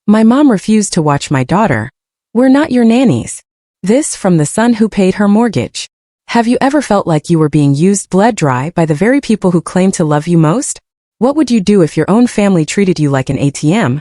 My mom refused to watch my daughter. We're not your nannies. This from the son who paid her mortgage. Have you ever felt like you were being used bled dry by the very people who claim to love you most? What would you do if your own family treated you like an ATM,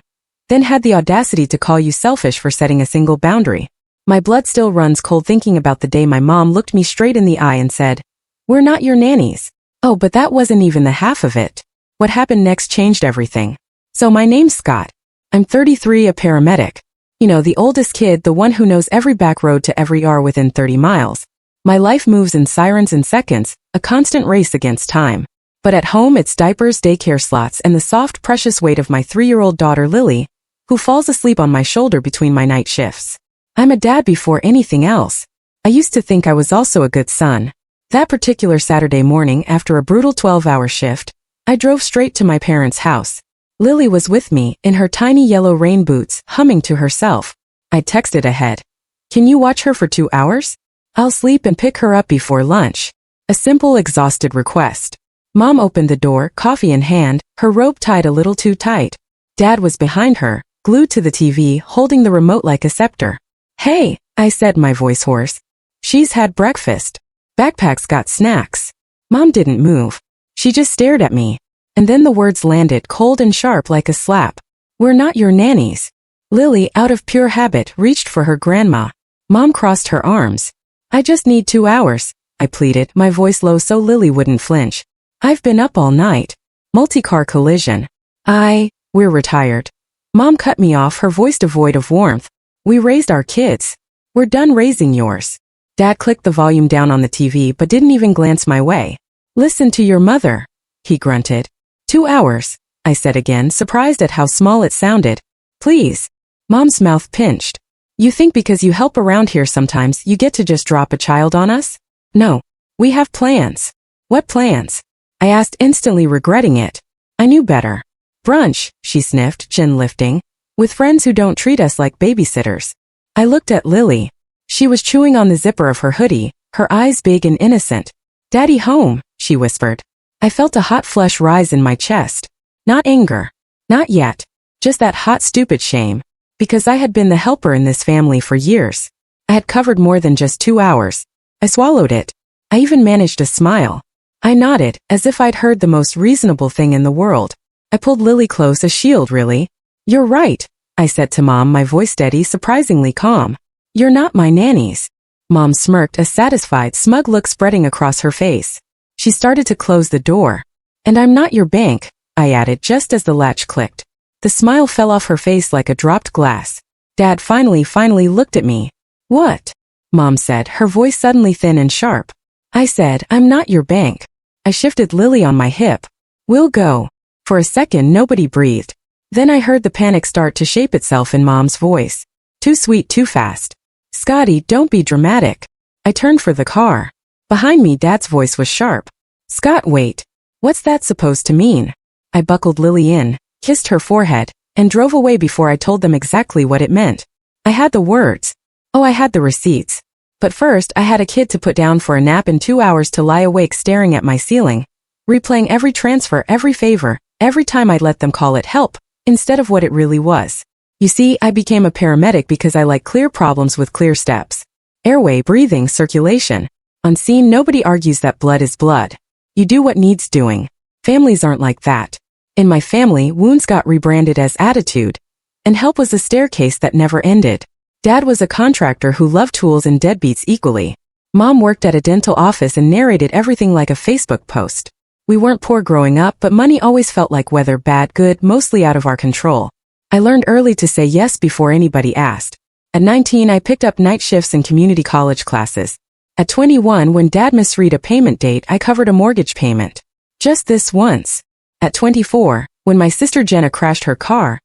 then had the audacity to call you selfish for setting a single boundary? My blood still runs cold thinking about the day my mom looked me straight in the eye and said, "We're not your nannies." Oh, but that wasn't even the half of it. What happened next changed everything. So my name's Scott. I'm 33, a paramedic. You know, the oldest kid, the one who knows every back road to every R within 30 miles. My life moves in sirens and seconds, a constant race against time. But at home it's diapers, daycare slots, and the soft, precious weight of my 3-year-old daughter Lily, who falls asleep on my shoulder between my night shifts. I'm a dad before anything else. I used to think I was also a good son. That particular Saturday morning, after a brutal 12-hour shift, I drove straight to my parents' house. Lily was with me, in her tiny yellow rain boots, humming to herself. I texted ahead. "Can you watch her for 2 hours? I'll sleep and pick her up before lunch." A simple, exhausted request. Mom opened the door, coffee in hand, her robe tied a little too tight. Dad was behind her, glued to the TV, holding the remote like a scepter. "Hey," I said, my voice hoarse. "She's had breakfast. Backpack's got snacks." Mom didn't move. She just stared at me. And then the words landed cold and sharp like a slap. "We're not your nannies." Lily, out of pure habit, reached for her grandma. Mom crossed her arms. "I just need 2 hours," I pleaded, my voice low so Lily wouldn't flinch. "I've been up all night." Multi-car collision. We're retired." Mom cut me off, her voice devoid of warmth. "We raised our kids. We're done raising yours." Dad clicked the volume down on the TV but didn't even glance my way. "Listen to your mother," he grunted. 2 hours, I said again, surprised at how small it sounded. "Please." Mom's mouth pinched. "You think because you help around here sometimes you get to just drop a child on us? No. We have plans." "What plans?" I asked, instantly regretting it. I knew better. "Brunch," she sniffed, chin lifting, "with friends who don't treat us like babysitters." I looked at Lily. She was chewing on the zipper of her hoodie, her eyes big and innocent. "Daddy home," she whispered. I felt a hot flush rise in my chest. Not anger. Not yet. Just that hot, stupid shame. Because I had been the helper in this family for years. I had covered more than just 2 hours. I swallowed it. I even managed a smile. I nodded, as if I'd heard the most reasonable thing in the world. I pulled Lily close, a shield, really. "You're right," I said to Mom, my voice steady, surprisingly calm. "You're not my nannies." Mom smirked, a satisfied, smug look spreading across her face. She started to close the door. "And I'm not your bank," I added just as the latch clicked. The smile fell off her face like a dropped glass. Dad finally looked at me. "What?" Mom said, her voice suddenly thin and sharp. I said, "I'm not your bank." I shifted Lily on my hip. "We'll go." For a second nobody breathed. Then I heard the panic start to shape itself in Mom's voice. Too sweet, too fast. "Scotty, don't be dramatic." I turned for the car. Behind me, Dad's voice was sharp. "Scott, wait. What's that supposed to mean?" I buckled Lily in, kissed her forehead, and drove away before I told them exactly what it meant. I had the words. Oh, I had the receipts. But first, I had a kid to put down for a nap and 2 hours to lie awake staring at my ceiling, replaying every transfer, every favor, every time I'd let them call it help, instead of what it really was. You see, I became a paramedic because I like clear problems with clear steps. Airway, breathing, circulation. On scene, nobody argues that blood is blood. You do what needs doing. Families aren't like that. In my family, wounds got rebranded as attitude, and help was a staircase that never ended. Dad was a contractor who loved tools and deadbeats equally. Mom worked at a dental office and narrated everything like a Facebook post. We weren't poor growing up, but money always felt like weather, bad, good, mostly out of our control. I learned early to say yes before anybody asked. At 19, I picked up night shifts in community college classes. At 21, when Dad misread a payment date, I covered a mortgage payment. Just this once. At 24, when my sister Jenna crashed her car,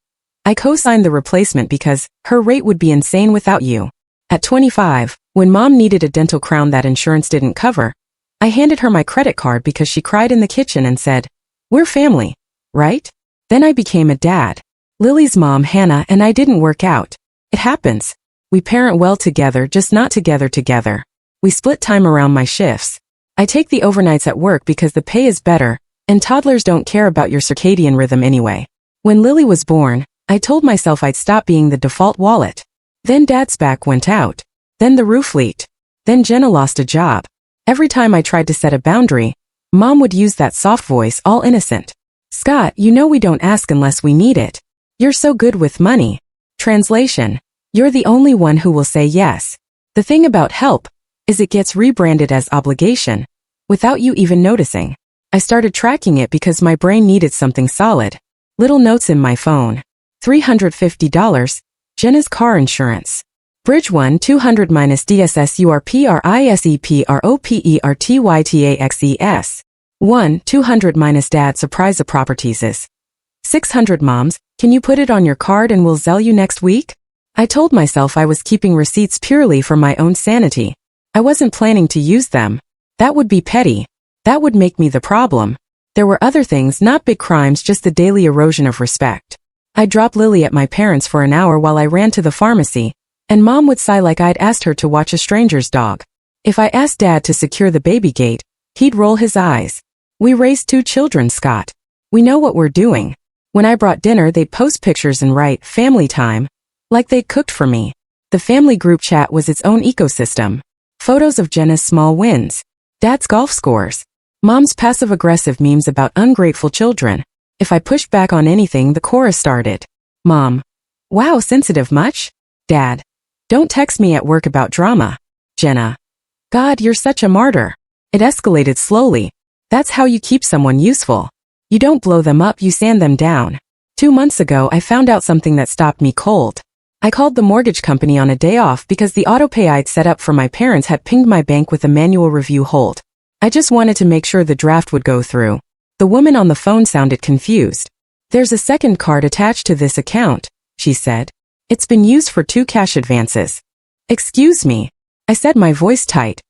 I co-signed the replacement because her rate would be insane without you. At 25, when Mom needed a dental crown that insurance didn't cover, I handed her my credit card because she cried in the kitchen and said, "We're family, right?" Then I became a dad. Lily's mom, Hannah, and I didn't work out. It happens. We parent well together, just not together. We split time around my shifts. I take the overnights at work because the pay is better, and toddlers don't care about your circadian rhythm anyway. When Lily was born, I told myself I'd stop being the default wallet. Then Dad's back went out. Then the roof leaked. Then Jenna lost a job. Every time I tried to set a boundary, Mom would use that soft voice, all innocent. Scott, you know we don't ask unless we need it. You're so good with money. Translation: you're the only one who will say yes. The thing about help is it gets rebranded as obligation, without you even noticing. I started tracking it because my brain needed something solid. Little notes in my phone. $350, Jenna's car insurance. Bridge 1 200 minus DSSURPRISEPROPERTYTAXES. 1 200 minus Dad surprise properties. 600 Moms, can you put it on your card and we'll Zelle you next week? I told myself I was keeping receipts purely for my own sanity. I wasn't planning to use them. That would be petty. That would make me the problem. There were other things, not big crimes, just the daily erosion of respect. I'd drop Lily at my parents' for an hour while I ran to the pharmacy, and Mom would sigh like I'd asked her to watch a stranger's dog. If I asked Dad to secure the baby gate, he'd roll his eyes. We raised 2 children, Scott. We know what we're doing. When I brought dinner, they'd post pictures and write, family time, like they'd cooked for me. The family group chat was its own ecosystem. Photos of Jenna's small wins. Dad's golf scores. Mom's passive-aggressive memes about ungrateful children. If I pushed back on anything, the chorus started. Mom: wow, sensitive much? Dad: don't text me at work about drama. Jenna: God, you're such a martyr. It escalated slowly. That's how you keep someone useful. You don't blow them up, you sand them down. 2 months ago, I found out something that stopped me cold. I called the mortgage company on a day off because the autopay I'd set up for my parents had pinged my bank with a manual review hold. I just wanted to make sure the draft would go through. The woman on the phone sounded confused. There's a second card attached to this account, she said. It's been used for 2 cash advances. Excuse me, I said, my voice tight.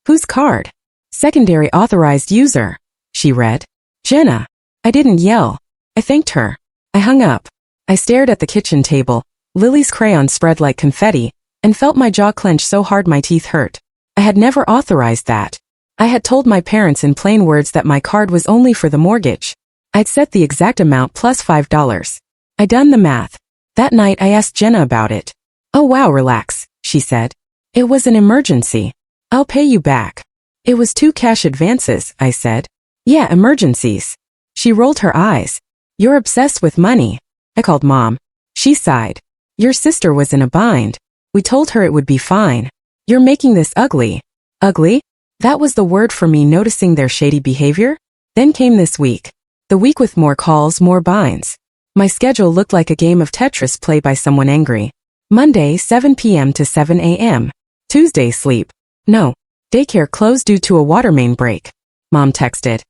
Whose card? Secondary authorized user, she read. Jenna. I didn't yell. I thanked her. I hung up. I stared at the kitchen table, Lily's crayon spread like confetti, and felt my jaw clench so hard my teeth hurt. I had never authorized that. I had told my parents in plain words that my card was only for the mortgage. I'd set the exact amount plus $5. I'd done the math. That night I asked Jenna about it. Oh wow, relax, she said. It was an emergency. I'll pay you back. It was 2 cash advances, I said. Yeah, emergencies. She rolled her eyes. You're obsessed with money. I called Mom. She sighed. Your sister was in a bind. We told her it would be fine. You're making this ugly. Ugly? That was the word for me, noticing their shady behavior. Then came this week. The week with more calls, more binds. My schedule looked like a game of Tetris played by someone angry. Monday, 7 p.m. to 7 a.m. Tuesday, sleep. No. Daycare closed due to a water main break. Mom texted.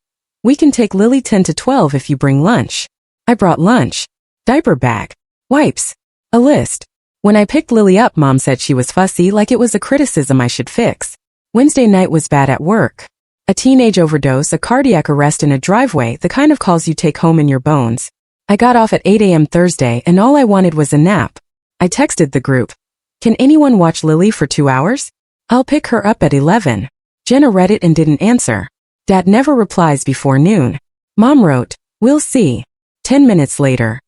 We can take Lily 10 to 12 if you bring lunch. I brought lunch. Diaper bag. Wipes. A list. When I picked Lily up, Mom said she was fussy, like it was a criticism I should fix. Wednesday night was bad at work. A teenage overdose, a cardiac arrest in a driveway, the kind of calls you take home in your bones. I got off at 8 a.m. Thursday and all I wanted was a nap. I texted the group. Can anyone watch Lily for 2 hours? I'll pick her up at 11. Jenna read it and didn't answer. Dad never replies before noon. Mom wrote, we'll see. 10 minutes later.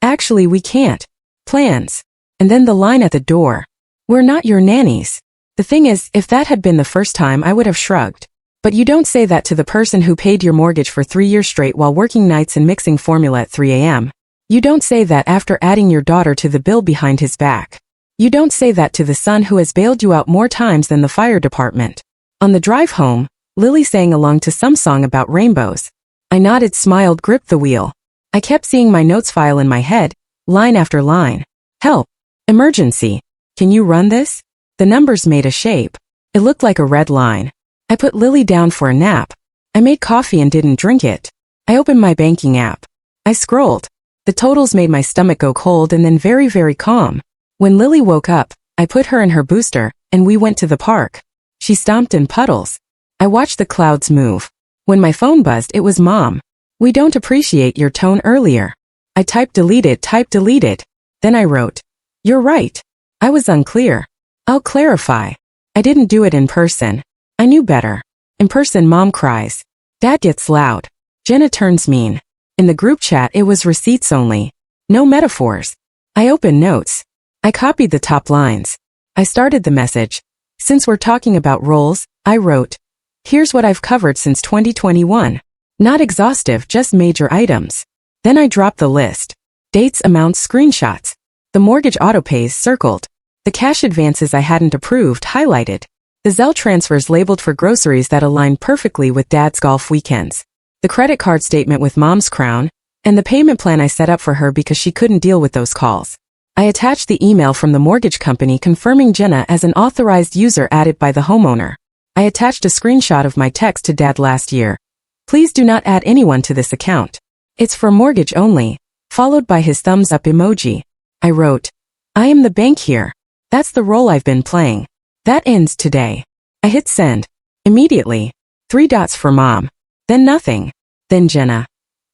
Actually, we can't. Plans. And then the line at the door. We're not your nannies. The thing is, if that had been the first time, I would have shrugged. But you don't say that to the person who paid your mortgage for 3 years straight while working nights and mixing formula at 3 a.m. You don't say that after adding your daughter to the bill behind his back. You don't say that to the son who has bailed you out more times than the fire department. On the drive home, Lily sang along to some song about rainbows. I nodded, smiled, gripped the wheel. I kept seeing my notes file in my head, line after line. Help. Emergency. Can you run this? The numbers made a shape. It looked like a red line. I put Lily down for a nap. I made coffee and didn't drink it. I opened my banking app. I scrolled. The totals made my stomach go cold and then very, very calm. When Lily woke up, I put her in her booster, and we went to the park. She stomped in puddles. I watched the clouds move. When my phone buzzed, it was Mom. We don't appreciate your tone earlier. I typed deleted. Then I wrote, you're right. I was unclear. I'll clarify. I didn't do it in person. I knew better. In person, Mom cries. Dad gets loud. Jenna turns mean. In the group chat, it was receipts only. No metaphors. I opened notes. I copied the top lines. I started the message. Since we're talking about roles, I wrote, here's what I've covered since 2021. Not exhaustive, just major items. Then I dropped the list. Dates, amounts, screenshots. The mortgage autopays circled. The cash advances I hadn't approved highlighted. The Zelle transfers labeled for groceries that aligned perfectly with Dad's golf weekends. The credit card statement with Mom's crown, and the payment plan I set up for her because she couldn't deal with those calls. I attached the email from the mortgage company confirming Jenna as an authorized user added by the homeowner. I attached a screenshot of my text to Dad last year. Please do not add anyone to this account. It's for mortgage only, followed by his thumbs up emoji. I wrote, I am the bank here. That's the role I've been playing. That ends today. I hit send. Immediately. 3 dots for Mom. Then nothing. Then Jenna.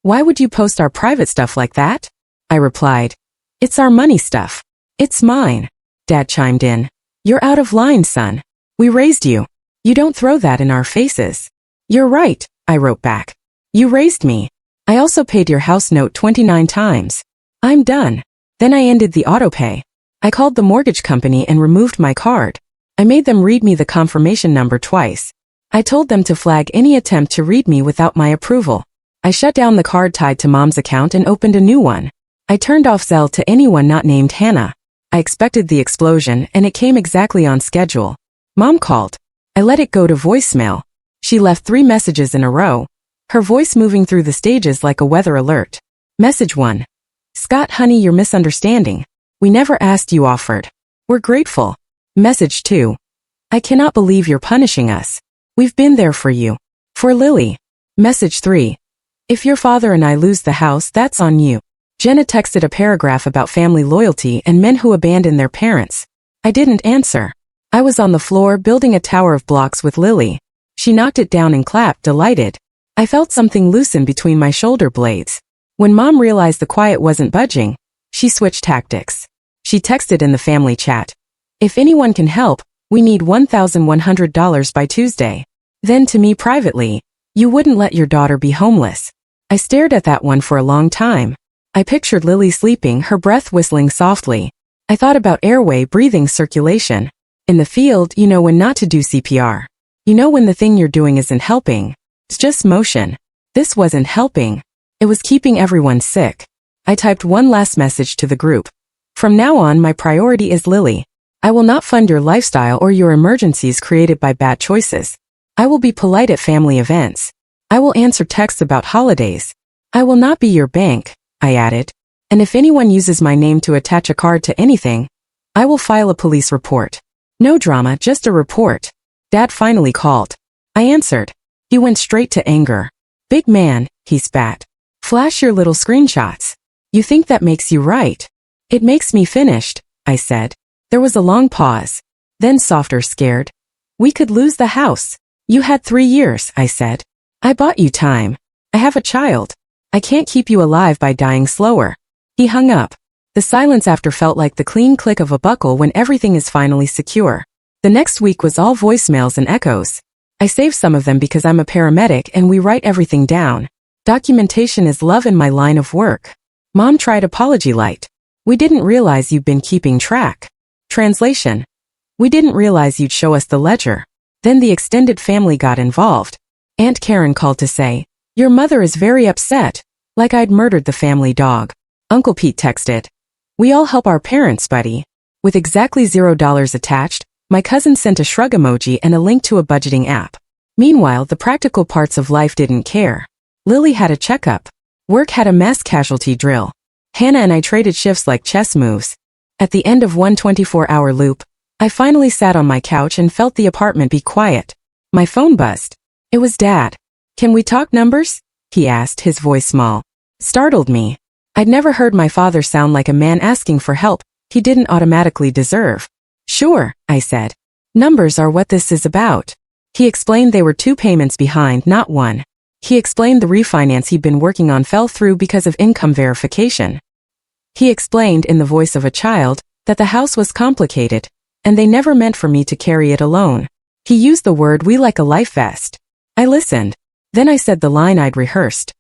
Why would you post our private stuff like that? I replied. It's our money stuff. It's mine. Dad chimed in. You're out of line, son. We raised you. You don't throw that in our faces. You're right, I wrote back. You raised me. I also paid your house note 29 times. I'm done. Then I ended the autopay. I called the mortgage company and removed my card. I made them read me the confirmation number twice. I told them to flag any attempt to read me without my approval. I shut down the card tied to Mom's account and opened a new one. I turned off Zelle to anyone not named Hannah. I expected the explosion, and it came exactly on schedule. Mom called. I let it go to voicemail. She left 3 messages in a row, her voice moving through the stages like a weather alert. Message 1. Scott, honey, you're misunderstanding. We never asked, you offered. We're grateful. Message 2. I cannot believe you're punishing us. We've been there for you. For Lily. Message 3. If your father and I lose the house, that's on you. Jenna texted a paragraph about family loyalty and men who abandon their parents. I didn't answer. I was on the floor building a tower of blocks with Lily. She knocked it down and clapped, delighted. I felt something loosen between my shoulder blades. When Mom realized the quiet wasn't budging, she switched tactics. She texted in the family chat. If anyone can help, we need $1,100 by Tuesday. Then to me privately, you wouldn't let your daughter be homeless. I stared at that one for a long time. I pictured Lily sleeping, her breath whistling softly. I thought about airway, breathing, circulation. In the field, you know when not to do CPR. You know when the thing you're doing isn't helping. It's just motion. This wasn't helping. It was keeping everyone sick. I typed one last message to the group. From now on, my priority is Lily. I will not fund your lifestyle or your emergencies created by bad choices. I will be polite at family events. I will answer texts about holidays. I will not be your bank, I added. And if anyone uses my name to attach a card to anything, I will file a police report. No drama, just a report. Dad finally called. I answered. He went straight to anger. Big man, he spat. Flash your little screenshots. You think that makes you right? It makes me finished, I said. There was a long pause. Then softer, scared. We could lose the house. You had 3 years, I said. I bought you time. I have a child. I can't keep you alive by dying slower. He hung up. The silence after felt like the clean click of a buckle when everything is finally secure. The next week was all voicemails and echoes. I saved some of them because I'm a paramedic and we write everything down. Documentation is love in my line of work. Mom tried apology light. We didn't realize you've been keeping track. Translation. We didn't realize you'd show us the ledger. Then the extended family got involved. Aunt Karen called to say, your mother is very upset, like I'd murdered the family dog. Uncle Pete texted. We all help our parents, buddy. With exactly $0 attached, my cousin sent a shrug emoji and a link to a budgeting app. Meanwhile, the practical parts of life didn't care. Lily had a checkup. Work had a mass casualty drill. Hannah and I traded shifts like chess moves. At the end of one 24-hour loop, I finally sat on my couch and felt the apartment be quiet. My phone buzzed. It was Dad. Can we talk numbers? He asked, his voice small. Startled me. I'd never heard my father sound like a man asking for help he didn't automatically deserve. Sure, I said. Numbers are what this is about. He explained they were 2 payments behind, not 1. He explained the refinance he'd been working on fell through because of income verification. He explained in the voice of a child that the house was complicated, and they never meant for me to carry it alone. He used the word we like a life vest. I listened. Then I said the line I'd rehearsed.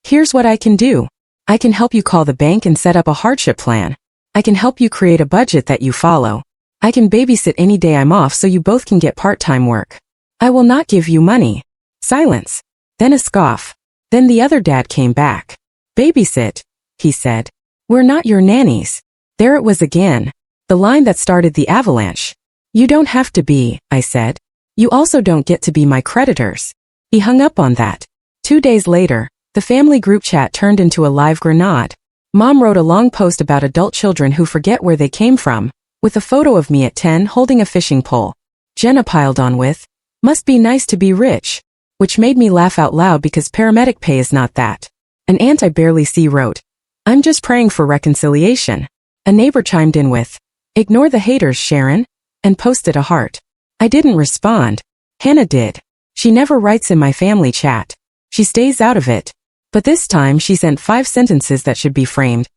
Here's what I can do. I can help you call the bank and set up a hardship plan. I can help you create a budget that you follow. I can babysit any day I'm off so you both can get part-time work. I will not give you money. Silence. Then a scoff. Then the other dad came back. Babysit, he said. We're not your nannies. There it was again. The line that started the avalanche. You don't have to be, I said. You also don't get to be my creditors. He hung up on that. 2 days later, the family group chat turned into a live grenade. Mom wrote a long post about adult children who forget where they came from, with a photo of me at 10 holding a fishing pole. Jenna piled on with, must be nice to be rich, which made me laugh out loud because paramedic pay is not that. An aunt I barely see wrote, I'm just praying for reconciliation. A neighbor chimed in with, ignore the haters, Sharon, and posted a heart. I didn't respond. Hannah did. She never writes in my family chat. She stays out of it. But this time she sent 5 sentences that should be framed.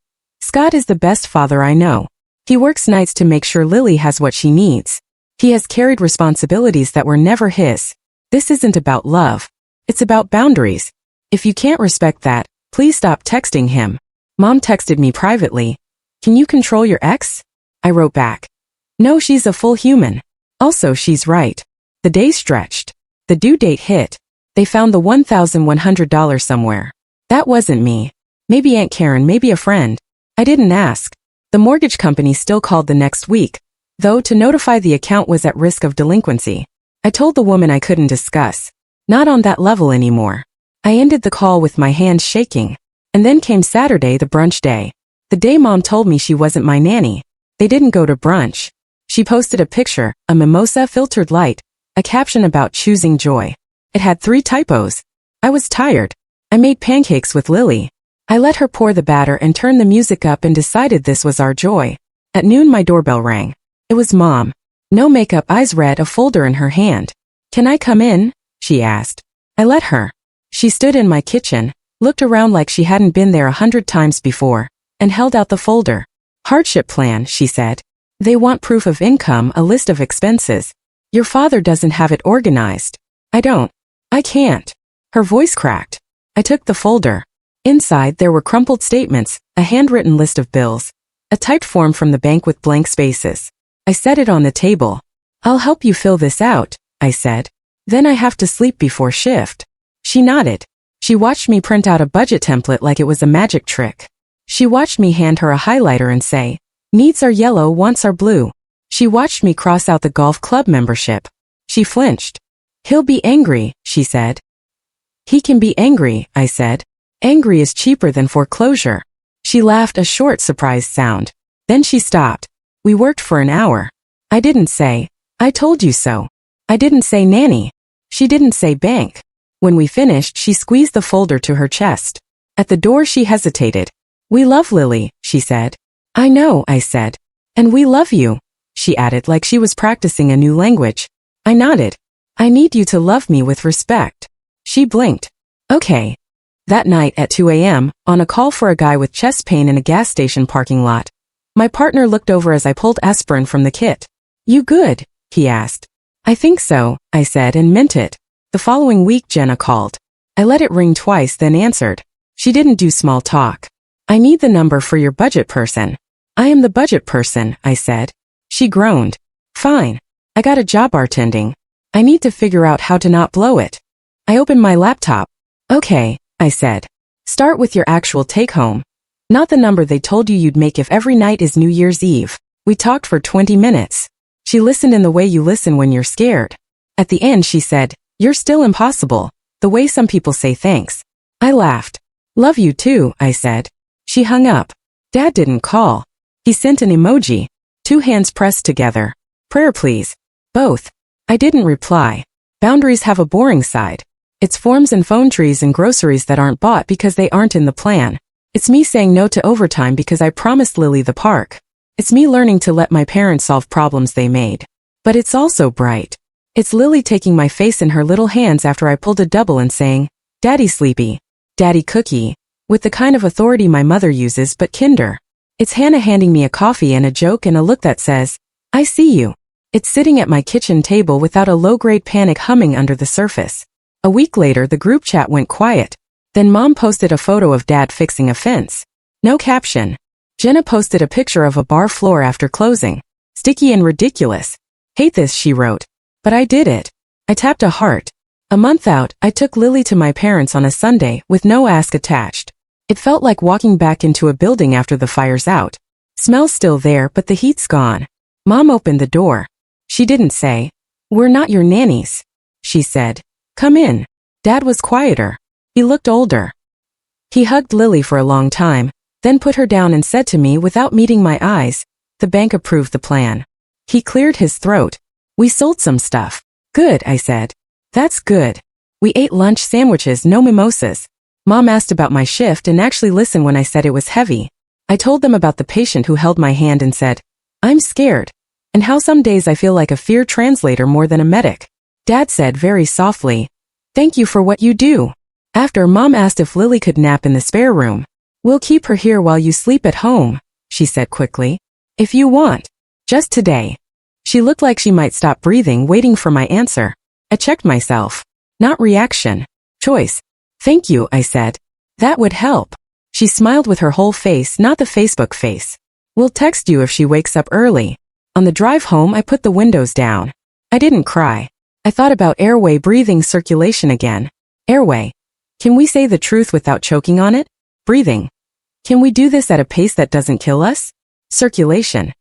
Scott is the best father I know. He works nights to make sure Lily has what she needs. He has carried responsibilities that were never his. This isn't about love. It's about boundaries. If you can't respect that, please stop texting him. Mom texted me privately. Can you control your ex? I wrote back. No, she's a full human. Also, she's right. The day stretched. The due date hit. They found the $1,100 somewhere. That wasn't me. Maybe Aunt Karen, maybe a friend. I didn't ask. The mortgage company still called the next week, though to notify the account was at risk of delinquency. I told the woman I couldn't discuss. Not on that level anymore. I ended the call with my hands shaking. And then came Saturday, the brunch day. The day Mom told me she wasn't my nanny. They didn't go to brunch. She posted a picture, a mimosa filtered light, a caption about choosing joy. It had 3 typos. I was tired. I made pancakes with Lily. I let her pour the batter and turn the music up and decided this was our joy. At noon my doorbell rang. It was Mom. No makeup, eyes red, a folder in her hand. Can I come in? She asked. I let her. She stood in my kitchen, looked around like she hadn't been there 100 times before, and held out the folder. Hardship plan, she said. They want proof of income, a list of expenses. Your father doesn't have it organized. I don't. I can't. Her voice cracked. I took the folder. Inside there were crumpled statements, a handwritten list of bills, a typed form from the bank with blank spaces. I set it on the table. I'll help you fill this out, I said. Then I have to sleep before shift. She nodded. She watched me print out a budget template like it was a magic trick. She watched me hand her a highlighter and say, needs are yellow, wants are blue. She watched me cross out the golf club membership. She flinched. He'll be angry, she said. He can be angry, I said. Angry is cheaper than foreclosure. She laughed, a short, surprised sound. Then she stopped. We worked for an hour. I didn't say, I told you so. I didn't say nanny. She didn't say bank. When we finished, she squeezed the folder to her chest. At the door she hesitated. We love Lily, she said. I know, I said. And we love you, she added like she was practicing a new language. I nodded. I need you to love me with respect. She blinked. Okay. That night at 2 a.m., on a call for a guy with chest pain in a gas station parking lot, my partner looked over as I pulled aspirin from the kit. You good? He asked. I think so, I said and meant it. The following week Jenna called. I let it ring twice then answered. She didn't do small talk. I need the number for your budget person. I am the budget person, I said. She groaned. Fine. I got a job bartending. I need to figure out how to not blow it. I opened my laptop. Okay, I said. Start with your actual take-home. Not the number they told you you'd make if every night is New Year's Eve. We talked for 20 minutes. She listened in the way you listen when you're scared. At the end she said, you're still impossible, the way some people say thanks. I laughed. Love you too, I said. She hung up. Dad didn't call. He sent an emoji. 2 hands pressed together. Prayer please. Both. I didn't reply. Boundaries have a boring side. It's forms and phone trees and groceries that aren't bought because they aren't in the plan. It's me saying no to overtime because I promised Lily the park. It's me learning to let my parents solve problems they made. But it's also bright. It's Lily taking my face in her little hands after I pulled a double and saying, Daddy sleepy, Daddy cookie, with the kind of authority my mother uses but kinder. It's Hannah handing me a coffee and a joke and a look that says, I see you. It's sitting at my kitchen table without a low-grade panic humming under the surface. A week later the group chat went quiet. Then Mom posted a photo of Dad fixing a fence. No caption. Jenna posted a picture of a bar floor after closing. Sticky and ridiculous. Hate this, she wrote. But I did it. I tapped a heart. A month out, I took Lily to my parents on a Sunday with no ask attached. It felt like walking back into a building after the fire's out. Smell's still there, but the heat's gone. Mom opened the door. She didn't say, "We're not your nannies." She said, "Come in." Dad was quieter. He looked older. He hugged Lily for a long time, then put her down and said to me without meeting my eyes, "The bank approved the plan." He cleared his throat. "We sold some stuff." "Good," I said. "That's good." We ate lunch sandwiches, no mimosas. Mom asked about my shift and actually listened when I said it was heavy. I told them about the patient who held my hand and said, "I'm scared," and how some days I feel like a fear translator more than a medic. Dad said very softly, "Thank you for what you do." After, Mom asked if Lily could nap in the spare room. "We'll keep her here while you sleep at home," she said quickly. "If you want. Just today." She looked like she might stop breathing, waiting for my answer. I checked myself. Not reaction. Choice. "Thank you," I said. "That would help." She smiled with her whole face, not the Facebook face. "We'll text you if she wakes up early." On the drive home, I put the windows down. I didn't cry. I thought about airway, breathing, circulation again. Airway. Can we say the truth without choking on it? Breathing. Can we do this at a pace that doesn't kill us? Circulation.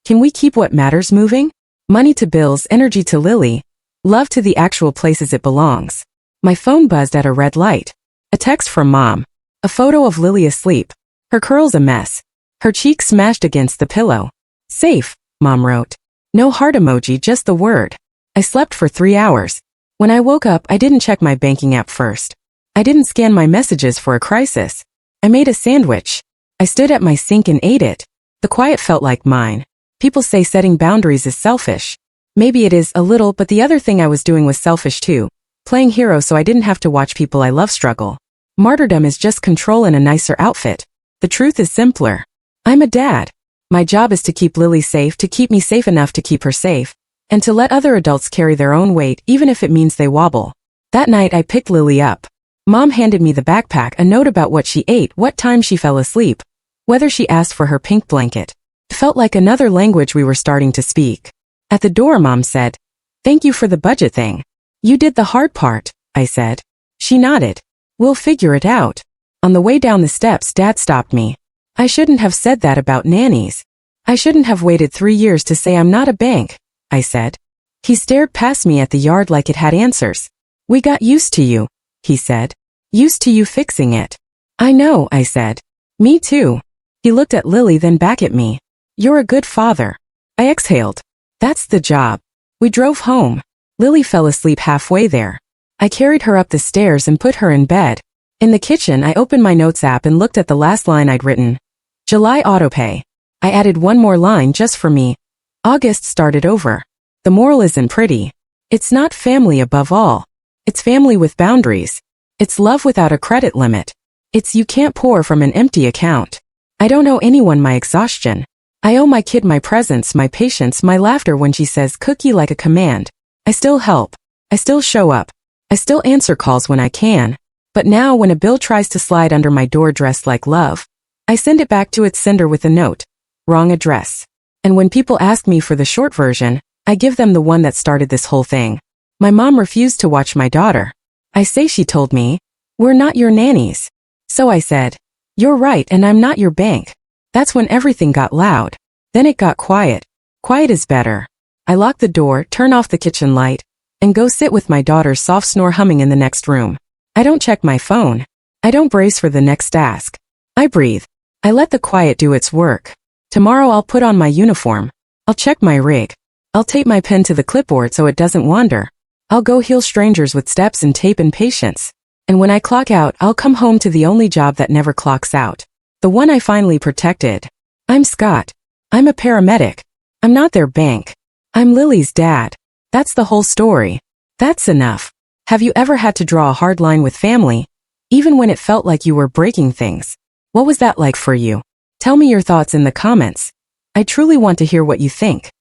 Can we keep what matters moving? Money to bills, energy to Lily, love to the actual places it belongs. My phone buzzed at a red light. A text from Mom. A photo of Lily asleep. Her curls a mess. Her cheek smashed against the pillow. "Safe," Mom wrote. No heart emoji, just the word. I slept for 3 hours. When I woke up, I didn't check my banking app first. I didn't scan my messages for a crisis. I made a sandwich. I stood at my sink and ate it. The quiet felt like mine. People say setting boundaries is selfish. Maybe it is a little, but the other thing I was doing was selfish too. Playing hero so I didn't have to watch people I love struggle. Martyrdom is just control in a nicer outfit. The truth is simpler. I'm a dad. My job is to keep Lily safe, to keep me safe enough to keep her safe, and to let other adults carry their own weight, even if it means they wobble. That night I picked Lily up. Mom handed me the backpack, a note about what she ate, what time she fell asleep, whether she asked for her pink blanket. It felt like another language we were starting to speak. At the door, Mom said, "Thank you for the budget thing." "You did the hard part," I said. She nodded. "We'll figure it out." On the way down the steps, Dad stopped me. "I shouldn't have said that about nannies. I shouldn't have waited 3 years to say I'm not a bank," I said. He stared past me at the yard like it had answers. "We got used to you," he said. "Used to you fixing it." "I know," I said. "Me too." He looked at Lily, then back at me. "You're a good father." I exhaled. "That's the job." We drove home. Lily fell asleep halfway there. I carried her up the stairs and put her in bed. In the kitchen, I opened my notes app and looked at the last line I'd written. July autopay. I added one more line just for me. August started over. The moral isn't pretty. It's not family above all. It's family with boundaries. It's love without a credit limit. It's you can't pour from an empty account. I don't owe anyone my exhaustion. I owe my kid my presence, my patience, my laughter when she says cookie like a command. I still help. I still show up. I still answer calls when I can. But now when a bill tries to slide under my door dressed like love, I send it back to its sender with a note. Wrong address. And when people ask me for the short version, I give them the one that started this whole thing. My mom refused to watch my daughter. I say she told me, "We're not your nannies." So I said, "You're right, and I'm not your bank." That's when everything got loud. Then it got quiet. Quiet is better. I lock the door, turn off the kitchen light, and go sit with my daughter's soft snore humming in the next room. I don't check my phone. I don't brace for the next task. I breathe. I let the quiet do its work. Tomorrow I'll put on my uniform. I'll check my rig. I'll tape my pen to the clipboard so it doesn't wander. I'll go heal strangers with steps and tape and patience. And when I clock out, I'll come home to the only job that never clocks out. The one I finally protected. I'm Scott. I'm a paramedic. I'm not their bank. I'm Lily's dad. That's the whole story. That's enough. Have you ever had to draw a hard line with family, even when it felt like you were breaking things? What was that like for you? Tell me your thoughts in the comments. I truly want to hear what you think.